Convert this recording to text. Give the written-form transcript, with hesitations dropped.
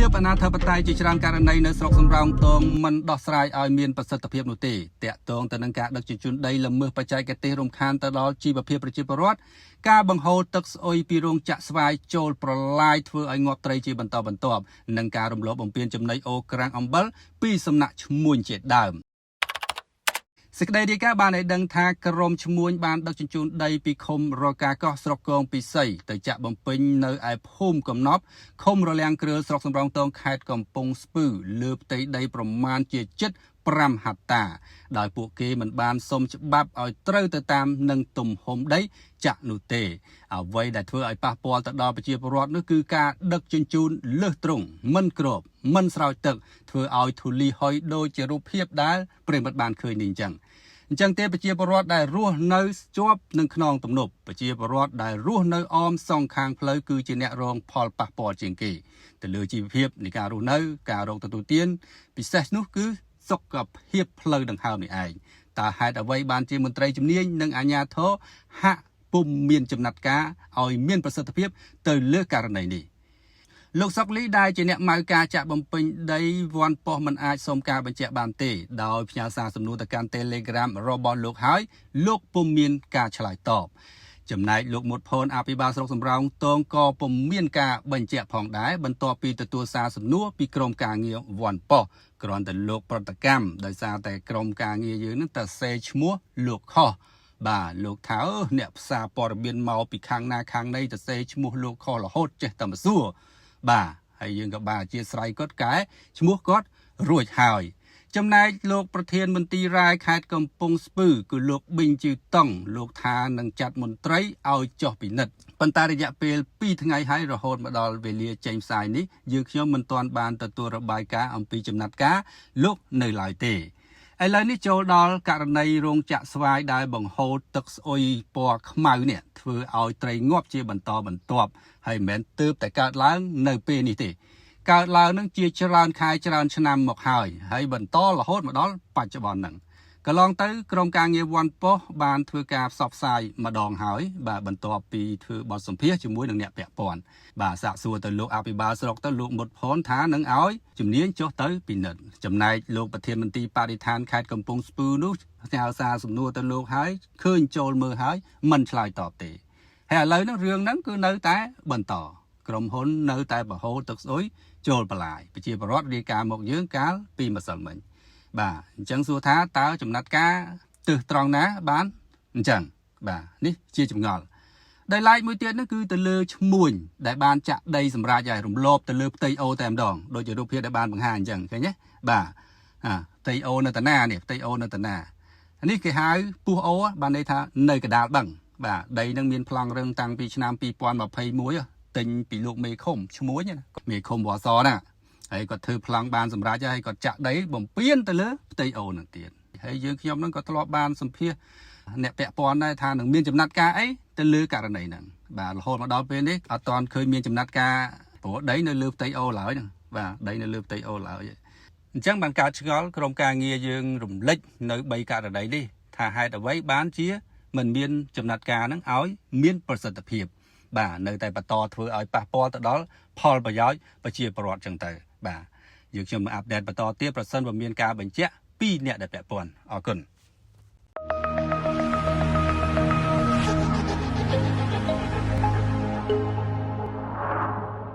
ភាពអនាធិបតេយ្យជាច្រើនករណីនៅស្រុកសំរោងទងមិនដោះស្រាយឲ្យមានប្រសិទ្ធភាពនោះទេតាក់ទងទៅនឹងការដឹកជញ្ជូនដីល្មើសបច្ចេកទេសរំខានទៅដល់ជីវភាពប្រជាពលរដ្ឋការបង្ហូរទឹកស្អុយពីរោងចក្រស្វាយចូលប្រឡាយធ្វើឲ្យងាប់ត្រីជាបន្តបន្ទាប់និងការរំលោភបំពានចំណីអូរក្រាំងអំបិលពីសំណាក់ឈ្មួញជាដើមសេចក្តីរាយការណ៍បានឲ្យដឹងថាក្រុមឈ្មួញបានដឹកជញ្ជូនដីពីឃុំរកាកោះស្រុកគងពិសីទៅចាក់បំពេញនៅឯភូមិកំណប់ឃុំរលាំងគ្រឿលស្រុកសំរោងទងខេត្តកំពង់ស្ពឺលើផ្ទៃដីប្រមាណជាជិត5ហិកតាដោយពួកគេមិនបានសុំច្បាប់ឲ្យត្រូវទៅតាមនឹងទំហំដីចាក់នោះទេអ្វីដែលធ្វើឲ្យប៉ះពាល់ទៅដល់ប្រជាពលរដ្ឋនោះគឺការដឹកជញ្ជូនលើសទ្រង់មិនគ្របមិនស្រោចទឹកធ្វើឲ្យធូលីហុយដូចជារូបភាពដែលប្រិមិត្តបានឃើញនេះអញ្ចឹងទេប្រជាពលរដ្ឋដែលរស់នៅជាប់នឹងខ្នងទំនប់ប្រជាពលរដ្ឋដែលរស់នៅអមសងខាងផ្លូវគឺជាអ្នករងផលប៉ះពាល់ជាងគេទៅលើជីវភាពនៃការរស់នៅការរកទទួលទានពិសេសនោះគឺសុខភាពផ្លូវដង្ហើមនេះឯងតើហេតុអ្វីបានជាមន្ត្រីជំនាញនិងអាជ្ញាធរហាក់ពុំមានចំណាត់ការឲ្យមានប្រសិទ្ធភាពទៅលើករណីនេះលោកសុកលីដែលជាអ្នកម៉ៅការចាក់បំពេញដីវាន់ប៉ុស្តិ៍មិនអាចសុំការបញ្ជាក់បានទេដោយផ្ញើសារសំណួរទៅកាន់ Telegram របស់លោកហើយលោកពុំមានការឆ្លើយតបចំណែកលោកមុតផុនអភិបាលស្រុកសំរោងទងក៏ពុំមានការបញ្ជាក់ផងដែរបន្ទាប់ពីទទួលសារសំណួរពីក្រុមការងារវាន់ប៉ុស្តិ៍គ្រាន់តែលោកប្រតិកម្មដោយសារតែក្រុមការងារយើងនឹងតែសេឈ្មោះលោកខុសបាទលោកថាអ្នកផ្សារព័ត៌មានមកពីខាងណាខាងណីទៅសេឈ្មោះលោកខុសរហូតចេះតែមកសួរបាទហើយយើងក៏បានអធិស្ឋានគាត់កែឈ្មោះគាត់រួចហើយចំណែកលោកប្រធានមន្ទីររាយខេត្តកំពង់ស្ពឺគឺលោកប៊ីងជីវតង់លោកថានឹងចាត់មន្ត្រីឲ្យចុះពិនិត្យប៉ុន្តែរយៈពេល2ថ្ងៃហើយរហូតមកដល់វេលាចេញផ្សាយនេះយើងខ្ញុំមិនទាន់បានទទួលរបាយការណ៍អំពីចំណាត់ការលោកនៅឡើយទេឥឡូវនេះចូលដល់ករណីរោងចក្រស្វាយដែលបង្ហូរទឹកស្អុយពណ៌ខ្មៅនេះធ្វើឲ្យត្រីងាប់ជាបន្តបន្ទាប់ហើយមិនមែនទើបតែកើតឡើងនៅពេលនេះទេកើតឡើងនឹងជាច្រើនខែច្រើនឆ្នាំមកហើយបន្តរហូតមកដល់បច្ចុប្បន្នហ្នឹងកន្លងទៅក្រុមការងារវាន់ប៉ុស្តិ៍បានធ្វើការផ្សព្វផ្សាយម្ដងហើយបាទបន្ទាប់ពីធ្វើបទសម្ភាសន៍ជាមួយនឹងអ្នកពាក់ព័ន្ធបាទសាកសួរទៅលោកអភិបាលស្រុកទៅលោកមុតផុនថានឹងឲ្យជំនាញចុះទៅពិនិត្យចំណែកលោកប្រធានមន្ត្រីបរិស្ថានខេត្តកំពង់ស្ពឺនោះផ្ញើសារសំណួរទៅលោកហើយឃើញចូលមើលហើយមិនឆ្លើយតបទេហើយឥឡូវហ្នឹងរឿងហ្នឹងគឺនៅតែបន្តក្រុមហ៊ុននៅតែបង្ហូរទឹកស្អុយចូលបន្លាយប្រជាពលរដ្ឋរាយការណ៍មកយើងកាលពីម្សិលមិញបាទអញ្ចឹងសួរថាតើចំណាត់ការទើសត្រង់ណាបានអញ្ចឹងបាទនេះជាចម្ងល់ដែលឡែកមួយទៀតនោះគឺទៅលើឈ្មួញដែលបានចាក់ដីសម្រាប់ឲ្យរំលោភទៅលើផ្ទៃអូតែម្ដងដូចជារូបភាពដែលបានបង្ហាញអញ្ចឹងឃើញទេបាទផ្ទៃអូនៅតាណានេះផ្ទៃអូនៅតាណានេះគេហៅពោះអូបានន័យថានៅកណ្ដាលបឹងបាទដីនឹងមានប្លង់រឹងតាំងពីឆ្នាំ2021ទិញពីលោកមេឃុំឈ្មួញណាមេឃុំវសណាហើយគាត់ធ្វើប្លង់បានសម្រាប់ហើយគាត់ចាក់ដីបំពេញទៅលើផ្ទៃអូនឹងទៀតហើយយើងខ្ញុំនឹងក៏ធ្លាប់បានសម្ភាសអ្នកពាក់ព័ន្ធដែរថានឹងមានចំណាត់ការអីទៅលើករណីហ្នឹងបាទរហូតមកដល់ពេលនេះអត់ទាន់ឃើញមានចំណាត់ការព្រោះដីនៅលើផ្ទៃអូឡើយហ្នឹងបាទដីនៅលើផ្ទៃអូឡើយអញ្ចឹងបានកើតឆ្ងល់ក្រុមការងារយើងរំលេចនៅ3ករណីនេះថាហេតុអ្វីបានជាមិនមានចំណាត់ការហ្នឹងឲ្យមានប្រសិទ្ធភាពបាទនៅតែបន្តធ្វើឲ្យប៉ះពាល់ទៅដល់ផលប្រយោជន៍ប្រជាពលរដ្ឋចឹងទៅបាទយើងខ្ញុំនឹងអាប់ដេតបន្តទៀតប្រសិនបើមានការបញ្ជាក់ពីអ្នកដែលពាក់ព័ន្ធអរគុណ